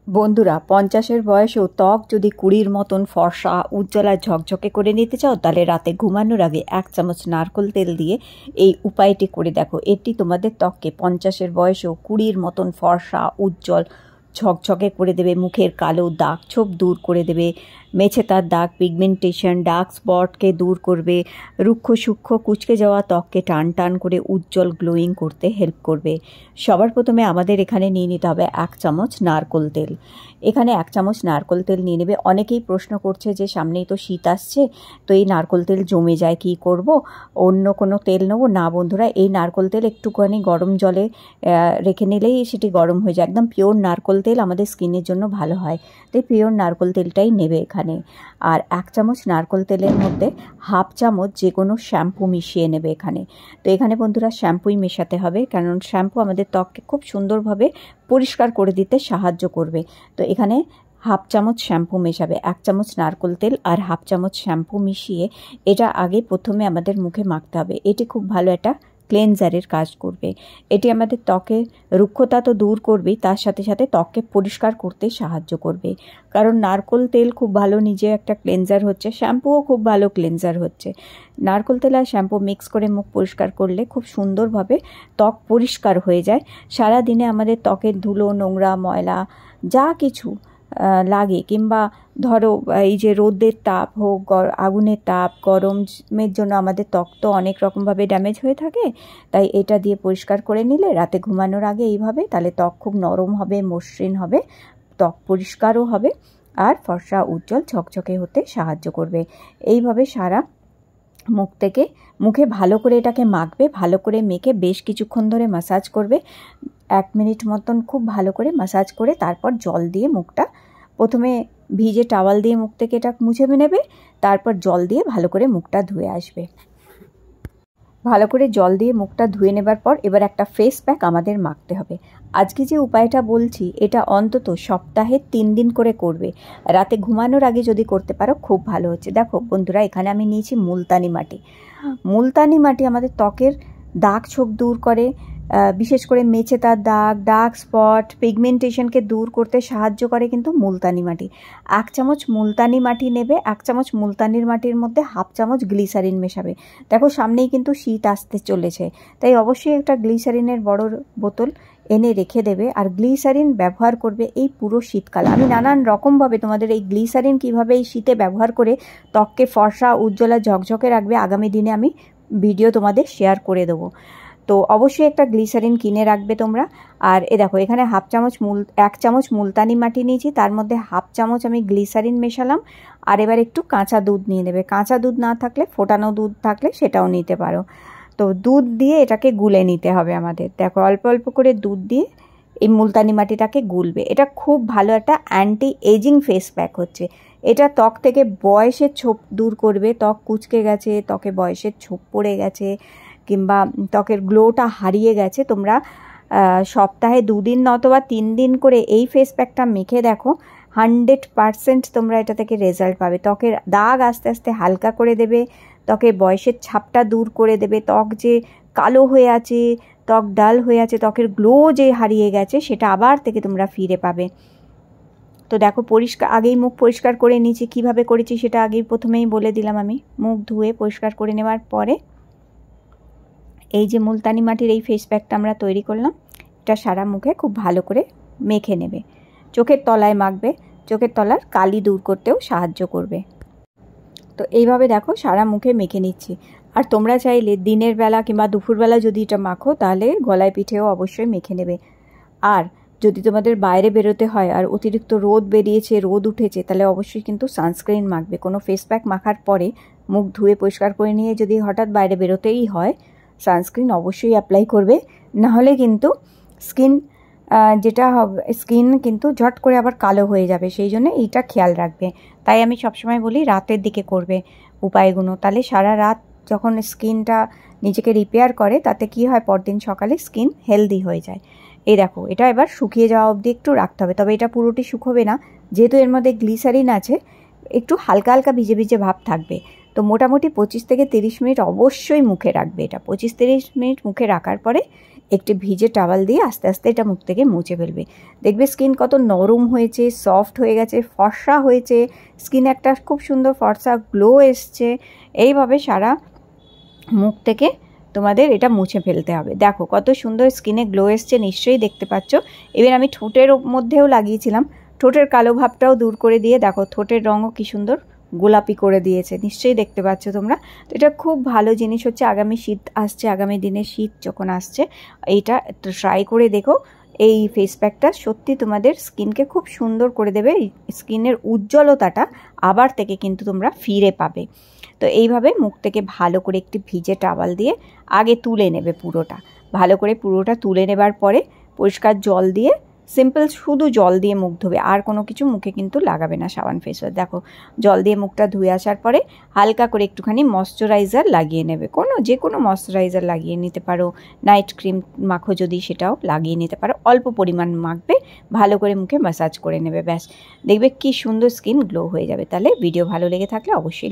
বন্ধুরা, 50-এর বয়সেও ত্বক যদি 20-র মতন ফর্সা, উজ্জ্বল আর ঝকঝকে করে নিতে চাও, তাহলে রাতে ঘুমানোর আগে 1 চামচ নারকেল তেল দিয়ে এই উপায়টি করে দেখো। এটি তোমাদের ত্বককে 50-এর বয়সেও 20-র মতন ফর্সা, উজ্জ্বল, ঝকঝকে করে দেবে। মুখের কালো দাগ ছোপ দূর করে দেবে, মেছেতার দাগ, পিগমেন্টেশন, ডার্ক স্পটকে দূর করবে, রুক্ষ সূক্ষ্ম কুঁচকে যাওয়া ত্বককে টান টান করে উজ্জ্বল গ্লোয়িং করতে হেল্প করবে। সবার প্রথমে আমাদের এখানে নিয়ে নিতে হবে 1 চামচ নারকেল তেল। এখানে 1 চামচ নারকেল তেল নিয়ে নেবে। অনেকেই প্রশ্ন করছে যে সামনেই তো শীত আসছে, তো এই নারকেল তেল জমে যায়, কি করব, অন্য কোনো তেল নেবো না? বন্ধুরা, এই নারকেল তেল একটুখানি গরম জলে রেখে নিলেই সেটি গরম হয়ে যায়। একদম পিওর নারকেল তেল আমাদের স্কিনের জন্য ভালো হয়, তাই পিওর নারকেল তেলটাই নেবে এখানে। আর 1 চামচ নারকেল তেলের মধ্যে 1/2 চামচ যে কোনো শ্যাম্পু মিশিয়ে নেবে এখানে। তো এখানে বন্ধুরা শ্যাম্পুই মেশাতে হবে, কারণ শ্যাম্পু আমাদের ত্বককে খুব সুন্দরভাবে পরিষ্কার করে দিতে সাহায্য করবে। তো এখানে 1/2 চামচ শ্যাম্পু মেশাবে। 1 চামচ নারকেল তেল আর 1/2 চামচ শ্যাম্পু মিশিয়ে এটা আগে প্রথমে আমাদের মুখে মাখতে হবে। এটি খুব ভালো একটা ক্লেনজারের কাজ করবে। এটি আমাদের ত্বকের রুক্ষতা তো দূর করবেই, তার সাথে সাথে ত্বককে পরিষ্কার করতে সাহায্য করবে। কারণ নারকেল তেল খুব ভালো নিজে একটা ক্লেনজার হচ্ছে, শ্যাম্পুও খুব ভালো ক্লেনজার হচ্ছে। নারকেল তেল আর শ্যাম্পু মিক্স করে মুখ পরিষ্কার করলে খুব সুন্দরভাবে ত্বক পরিষ্কার হয়ে যায়। সারা দিনে আমাদের ত্বকের ধুলো, নোংরা, ময়লা যা কিছু লাগে, কিংবা ধরো এই যে রোদের তাপ হোক, আগুনের তাপ, গরমের জন্য আমাদের ত্বক তো অনেক রকমভাবে ড্যামেজ হয়ে থাকে, তাই এটা দিয়ে পরিষ্কার করে নিলে রাতে ঘুমানোর আগে এইভাবে, তাহলে ত্বক খুব নরম হবে, মসৃণ হবে, ত্বক পরিষ্কারও হবে আর ফর্সা, উজ্জ্বল, ঝকঝকে হতে সাহায্য করবে। এইভাবে সারা মুখে ভালো করে এটাকে মাখবে। ভালো করে মেখে বেশ কিছুক্ষণ ধরে ম্যাসাজ করবে। 1 মিনিট মতন খুব ভালো করে ম্যাসাজ করে তারপর জল দিয়ে মুখটা, প্রথমে ভিজে টাওয়াল দিয়ে মুখ থেকে এটা মুছে নেবে, তারপর জল দিয়ে ভালো করে মুখটা ধুয়ে আসবে। ভালো করে জল দিয়ে মুখটা ধুয়ে নেবার পর এবার একটা ফেস প্যাক আমাদের মাখতে হবে। আজকে যে উপায়টা বলছি, এটা অন্তত সপ্তাহে 3 দিন করে করবে। রাতে ঘুমানোর আগে যদি করতে পারো খুব ভালো হচ্ছে। দেখো বন্ধুরা, এখানে আমি নিয়েছি মুলতানি মাটি। মুলতানি মাটি আমাদের ত্বকের দাগ ছোপ দূর করে, বিশেষ করে মেছেতার দাগ, ডার্ক স্পট, পিগমেন্টেশনকে দূর করতে সাহায্য করে কিন্তু মুলতানি মাটি। 1 চামচ মুলতানি মাটি নেবে। 1 চামচ মুলতানির মাটির মধ্যে 1/2 চামচ গ্লিসারিন মেশাবে। দেখো সামনেই কিন্তু শীত আসতে চলেছে, তাই অবশ্যই একটা গ্লিসারিনের বড় বোতল এনে রেখে দেবে। আর গ্লিসারিন ব্যবহার করবে এই পুরো শীতকাল। আমি নানান রকমভাবে তোমাদের এই গ্লিসারিন কীভাবে এই শীতে ব্যবহার করে ত্বককে ফর্সা, উজ্জ্বল, ঝকঝকে রাখবে, আগামী দিনে আমি ভিডিও তোমাদের শেয়ার করে দেবো। তো অবশ্যই একটা গ্লিসারিন কিনে রাখবে তোমরা। আর দেখো এখানে 1 চামচ মুলতানি মাটি নিয়েছি, তার মধ্যে 1/2 চামচ আমি গ্লিসারিন মেশালাম। আর এবার একটু কাঁচা দুধ নিয়ে নেবে। কাঁচা দুধ না থাকলে ফোটানো দুধ থাকলে সেটাও নিতে পারো। তো দুধ দিয়ে এটাকে গুলে নিতে হবে আমাদের। দেখো অল্প অল্প করে দুধ দিয়ে এই মুলতানি মাটিটাকে গুলবে। এটা খুব ভালো একটা অ্যান্টি এজিং ফেস প্যাক হচ্ছে। এটা ত্বক থেকে বয়সের ছোপ দূর করবে। ত্বক কুঁচকে গেছে, ত্বকে বয়সের ছোপ পড়ে গেছে, কিংবা ত্বকের গ্লোটা হারিয়ে গেছে, তোমরা সপ্তাহে 2 দিন অথবা 3 দিন করে এই ফেস প্যাকটা মেখে দেখো, 100% তোমরা এটা থেকে রেজাল্ট পাবে। ত্বকের দাগ আস্তে আস্তে হালকা করে দেবে, ত্বকের বয়সের ছাপটা দূর করে দেবে, ত্বক যে কালো হয়ে আছে, ত্বক ডাল হয়ে আছে, ত্বকের গ্লো যে হারিয়ে গেছে, সেটা আবার থেকে তোমরা ফিরে পাবে। তো দেখো আগেই মুখ পরিষ্কার করে নিয়েছি। কীভাবে করেছি সেটা আগেই প্রথমেই বলে দিলাম। আমি মুখ ধুয়ে পরিষ্কার করে নেওয়ার পরে এই যে মুলতানি মাটির এই ফেস প্যাকটা আমরা তৈরি করলাম, এটা সারা মুখে খুব ভালো করে মেখে নেবে। চোখের তলায় মাখবে, চোখের তলার কালি দূর করতেও সাহায্য করবে। তো এইভাবে দেখো সারা মুখে মেখে নিচ্ছি। আর তোমরা চাইলে দিনের বেলা কিংবা দুপুরবেলা যদি এটা মাখো, তাহলে গলায় পিঠেও অবশ্যই মেখে নেবে। আর যদি তোমাদের বাইরে বেরোতে হয় আর অতিরিক্ত রোদ বেরিয়েছে, রোদ উঠেছে, তাহলে অবশ্যই কিন্তু সানস্ক্রিন মাখবে। কোনো ফেস প্যাক মাখার পরে মুখ ধুয়ে পরিষ্কার করে নিয়ে যদি হঠাৎ বাইরে বেরোতেই হয়, সানস্ক্রিন অবশ্যই অ্যাপ্লাই করবে। নাহলে কিন্তু স্কিন কিন্তু ঝট করে আবার কালো হয়ে যাবে। সেই জন্য এইটা খেয়াল রাখবে। তাই আমি সবসময় বলি রাতের দিকে করবে উপায়গুলো, তাহলে সারা রাত যখন স্কিনটা নিজেকে রিপেয়ার করে, তাতে কি হয়, পরদিন সকালে স্কিন হেলদি হয়ে যায়। এই দেখো এটা এবার শুকিয়ে যাওয়া অবধি একটু রাখতে হবে, তবে এটা পুরোটি শুকোবে না, যেহেতু এর মধ্যে গ্লিসারিন আছে, একটু হালকা হালকা ভিজে ভিজে ভাব থাকবে। তো মোটামুটি 25 থেকে 30 মিনিট অবশ্যই মুখে রাখবে। এটা 25-30 মিনিট মুখে রাখার পরে একটি ভিজে টাওয়াল দিয়ে আস্তে আস্তে এটা মুখ থেকে মুছে ফেলবে। দেখবে স্কিন কত নরম হয়েছে, সফট হয়ে গেছে, ফর্সা হয়েছে, স্কিন একটা খুব সুন্দর ফর্সা গ্লো এসছে। এইভাবে সারা মুখ থেকে তোমাদের এটা মুছে ফেলতে হবে। দেখো কত সুন্দর স্কিনে গ্লো এসছে, নিশ্চয়ই দেখতে পাচ্ছ। এবার আমি ঠোঁটের মধ্যেও লাগিয়েছিলাম, ঠোঁটের কালো ভাবটাও দূর করে দিয়ে দেখো ঠোঁটের রঙও কি সুন্দর গোলাপি করে দিয়েছে, নিশ্চয়ই দেখতে পাচ্ছ তোমরা। তো এটা খুব ভালো জিনিস হচ্ছে, আগামী শীত আসছে, আগামী দিনে শীত যখন আসছে এইটা ট্রাই করে দেখো। এই ফেস প্যাকটা সত্যি তোমাদের স্কিনকে খুব সুন্দর করে দেবে, স্কিনের উজ্জ্বলতাটা আবার থেকে কিন্তু তোমরা ফিরে পাবে। তো এইভাবে মুখ থেকে ভালো করে একটি ভিজে টাওয়াল দিয়ে আগে তুলে নেবে পুরোটা, ভালো করে পুরোটা তুলে নেবার পরে পরিষ্কার জল দিয়ে সিম্পল শুধু জল দিয়ে মুখ ধোবে, আর কোনো কিছু মুখে কিন্তু লাগাবে না সাবান ফেস ওয়াশ। দেখো জল দিয়ে মুখটা ধুয়ে আসার পরে হালকা করে একটুখানি ময়শ্চারাইজার লাগিয়ে নেবে, যে কোনো ময়শ্চারাইজার লাগিয়ে নিতে পারো, নাইট ক্রিম মাখো যদি সেটাও লাগিয়ে নিতে পারো, অল্প পরিমাণ মাখবে, ভালো করে মুখে ম্যাসাজ করে নেবে, ব্যাস দেখবে কি সুন্দর স্কিন গ্লো হয়ে যাবে। তাহলে ভিডিও ভালো লেগে থাকলে অবশ্যই